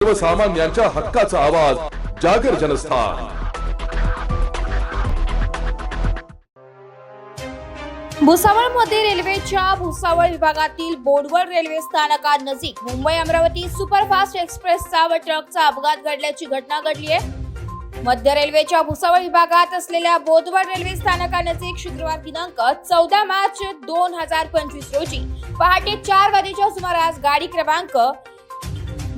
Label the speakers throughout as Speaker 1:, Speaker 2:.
Speaker 1: सर्वसामान्यांच्या हक्काचा आवाज जागर जनस्थान।
Speaker 2: भुसावळमध्ये रेल्वेच्या भुसावळ विभागातील बोडवळ रेल्वे स्थानकानजीक मुंबई अमरावती सुपरफास्ट एक्सप्रेसचा व ट्रकचा अपघात घडल्याची घटना घडली आहे। मध्य रेल्वेच्या भुसावळ विभागात असलेल्या बोदवड रेल्वे स्थानकानजीक शुक्रवार दिनांक 14 मार्च 2025 रोजी पहाटे 4 वाजेच्या सुमारास गाडी क्रमांक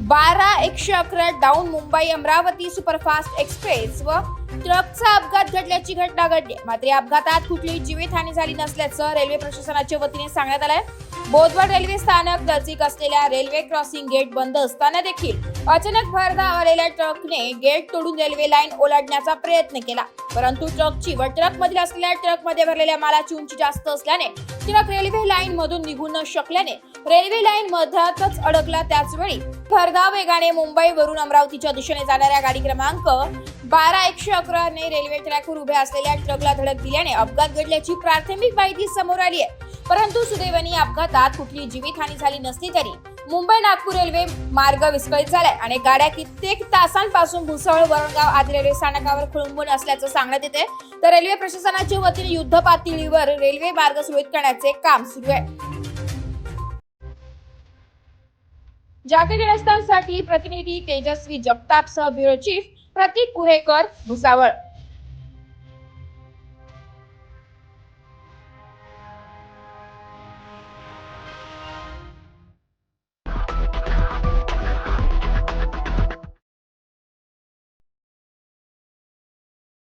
Speaker 2: 12-111 down Mumbai Amravati superfast express व ट्रकचा अपघात घडल्याची घटना घडली। मात्र या अपघातात कुठलीही जीवितहानी झाली नसल्याचं रेल्वे प्रशासनाच्या वतीने सांगण्यात आलंय। बोदवड रेल्वे स्थानक नजीक असलेल्या रेल्वे क्रॉसिंग गेट बंद असताना देखील अचानक भरधाव आलेल्या ट्रकने गेट तोडून रेल्वे लाईन ओलांडण्याचा प्रयत्न केला, परंतु ट्रकची व ट्रकमधील असलेल्या ट्रकमध्ये भरलेल्या मालाची उंची जास्त असल्याने ट्रक रेल्वे लाईन मधून निघू न शकल्याने रेल्वे लाईन मध्यातच अडकला। त्याचवेळी भरधाव वेगाने मुंबईवरून अमरावतीच्या दिशेने जाणाऱ्या गाडी क्रमांक 12-111 ने रेल्वे ट्रॅकवर उभ्या असलेल्या ट्रकला धडक दिल्याने अपघात घडल्याची प्राथमिक माहिती समोर आली आहे। परंतु सुदैवाने या अपघातात कुठलीही जीवितहानी झाली नसली तरी मुंबई नागपूर रेल्वे मार्ग विस्कळीत झालाय। अनेक गाड्या कित्येक तासांपासून भुसावळ वरणगाव आदी रेल्वे स्थानकावर खोळंबून असल्याचं सांगण्यात येते। तर रेल्वे प्रशासनाच्या वतीने युद्ध पातळीवर रेल्वे मार्ग सुरळीत करण्याचे काम सुरू आहे। जागर जनस्थानसाठी प्रतिनिधी तेजस्वी जगताप सह ब्युरो चीफ प्रतीक कुहेकर, भुसावळ।